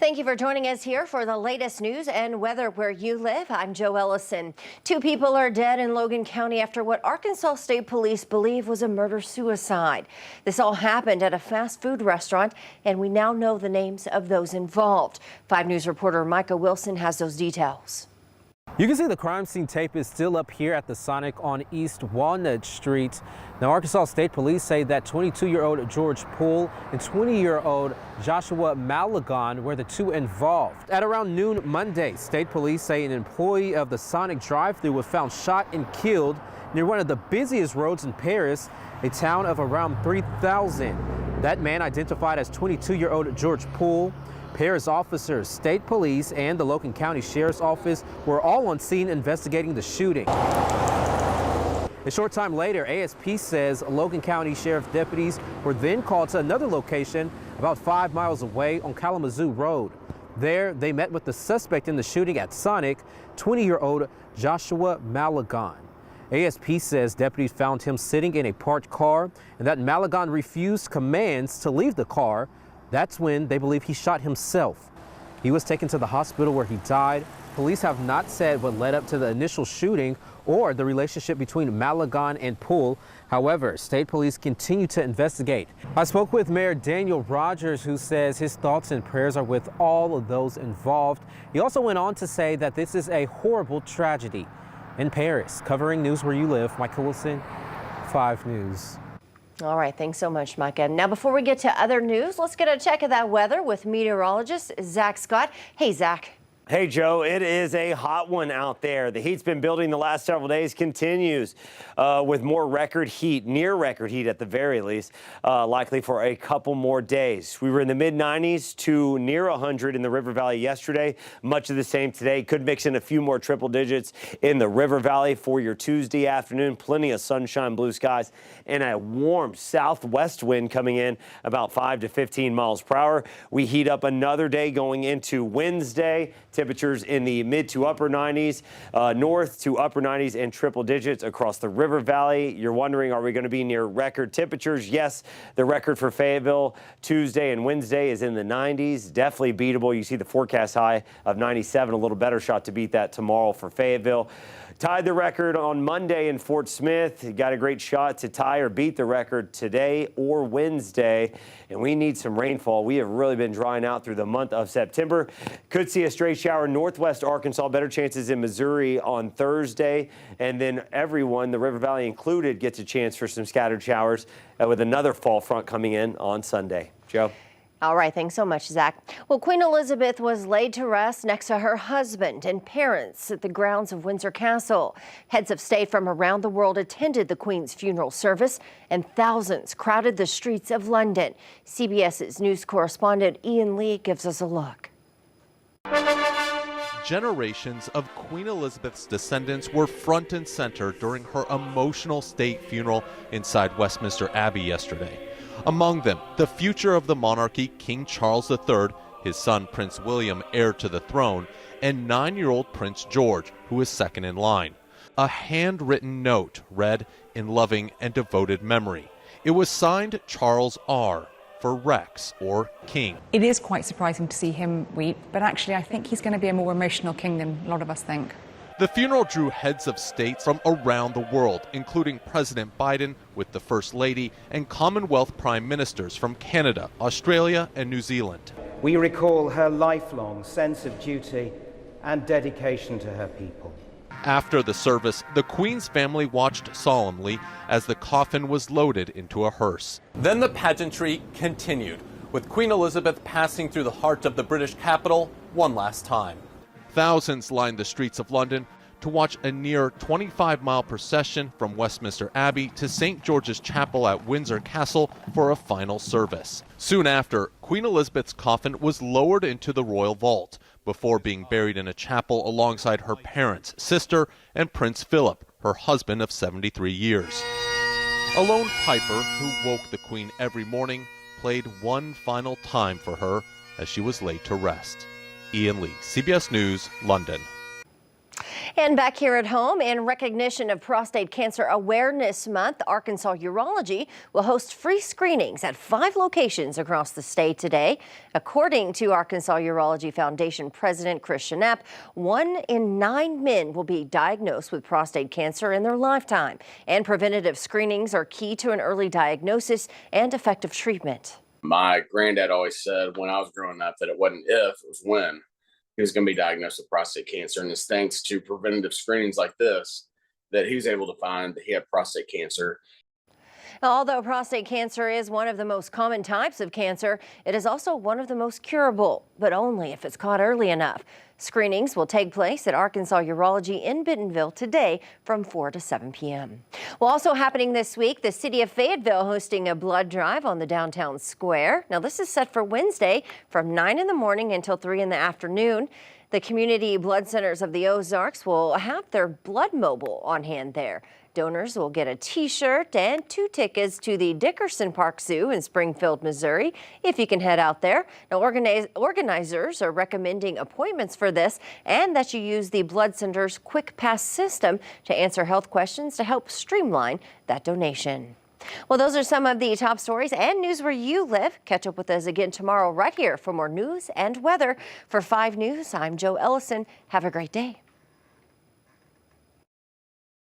Thank you for joining us here for the latest news and weather where you live. I'm Joe Ellison. 2 people are dead in Logan County after what Arkansas State Police believe was a murder-suicide. This all happened at a fast food restaurant, and we now know the names of those involved. 5 News reporter Micah Wilson has those details. You can see the crime scene tape is still up here at the Sonic on East Walnut Street. Now, Arkansas State Police say that 22-year-old George Poole and 20-year-old Joshua Malagon were the 2 involved. At around noon Monday, State Police say an employee of the Sonic drive-thru was found shot and killed near one of the busiest roads in Paris, a town of around 3,000. That man, identified as 22-year-old George Poole. Paris officers, state police, and the Logan County Sheriff's Office were all on scene investigating the shooting. A short time later, ASP says Logan County Sheriff deputies were then called to another location about 5 miles away on Kalamazoo Road. There, they met with the suspect in the shooting at Sonic, 20-year-old Joshua Malagon. ASP says deputies found him sitting in a parked car and that Malagon refused commands to leave the car. That's when they believe he shot himself. He was taken to the hospital where he died. Police have not said what led up to the initial shooting or the relationship between Malagon and Poole. However, state police continue to investigate. I spoke with Mayor Daniel Rogers, who says his thoughts and prayers are with all of those involved. He also went on to say that this is a horrible tragedy. In Paris, covering news where you live, Micah Wilson, 5 News. All right, thanks so much, Micah. Now, before we get to other news, let's get a check of that weather with meteorologist Zach Scott. Hey, Zach. Hey, Joe, it is a hot one out there. The heat's been building the last several days, continues with more record heat, near record heat at the very least, likely for a couple more days. We were in the mid-90s to near 100 in the River Valley yesterday. Much of the same today. Could mix in a few more triple digits in the River Valley for your Tuesday afternoon. Plenty of sunshine, blue skies, and a warm southwest wind coming in about 5 to 15 miles per hour. We heat up another day going into Wednesday. Temperatures in the mid to upper 90s, north to upper 90s and triple digits across the River Valley. You're wondering, are we going to be near record temperatures? Yes, the record for Fayetteville Tuesday and Wednesday is in the 90s. Definitely beatable. You see the forecast high of 97, a little better shot to beat that tomorrow for Fayetteville. Tied the record on Monday in Fort Smith. Got a great shot to tie or beat the record today or Wednesday. And we need some rainfall. We have really been drying out through the month of September. Could see a stray shower in northwest Arkansas. Better chances in Missouri on Thursday. And then everyone, the River Valley included, gets a chance for some scattered showers with another fall front coming in on Sunday. Joe? All right, thanks so much, Zach. Well, Queen Elizabeth was laid to rest next to her husband and parents at the grounds of Windsor Castle. Heads of state from around the world attended the Queen's funeral service, and thousands crowded the streets of London. CBS's news correspondent Ian Lee gives us a look. Generations of Queen Elizabeth's descendants were front and center during her emotional state funeral inside Westminster Abbey yesterday. Among them, the future of the monarchy, King Charles III, his son Prince William, heir to the throne, and 9-year-old Prince George, who is second in line. A handwritten note read, "In loving and devoted memory." It was signed Charles R. for Rex, or King. It is quite surprising to see him weep, but actually I think he's going to be a more emotional king than a lot of us think. The funeral drew heads of state from around the world, including President Biden with the First Lady and Commonwealth Prime Ministers from Canada, Australia, and New Zealand. We recall her lifelong sense of duty and dedication to her people. After the service, the Queen's family watched solemnly as the coffin was loaded into a hearse. Then the pageantry continued, with Queen Elizabeth passing through the heart of the British capital one last time. Thousands lined the streets of London to watch a near 25-mile procession from Westminster Abbey to St. George's Chapel at Windsor Castle for a final service. Soon after, Queen Elizabeth's coffin was lowered into the royal vault before being buried in a chapel alongside her parents, sister, and Prince Philip, her husband of 73 years. A lone piper who woke the Queen every morning played one final time for her as she was laid to rest. Ian Lee, CBS News, London. And back here at home, in recognition of Prostate Cancer Awareness Month, Arkansas Urology will host free screenings at 5 locations across the state today. According to Arkansas Urology Foundation President Chris Sept, 1 in 9 men will be diagnosed with prostate cancer in their lifetime, and preventative screenings are key to an early diagnosis and effective treatment. My granddad always said when I was growing up that it wasn't if, it was when he was going to be diagnosed with prostate cancer. And it's thanks to preventative screenings like this that he was able to find that he had prostate cancer. Although prostate cancer is one of the most common types of cancer, it is also one of the most curable, but only if it's caught early enough. Screenings will take place at Arkansas Urology in Bentonville today from 4 to 7 p.m. Well, also happening this week, the city of Fayetteville hosting a blood drive on the downtown square. Now, this is set for Wednesday from 9 in the morning until 3 in the afternoon. The community blood centers of the Ozarks will have their blood mobile on hand there. Donors will get a T-shirt and 2 tickets to the Dickerson Park Zoo in Springfield, Missouri, if you can head out there. Now, organizers are recommending appointments for this and that you use the Blood Center's Quick Pass system to answer health questions to help streamline that donation. Well, those are some of the top stories and news where you live. Catch up with us again tomorrow right here for more news and weather. For 5 News, I'm Jo Ellison. Have a great day.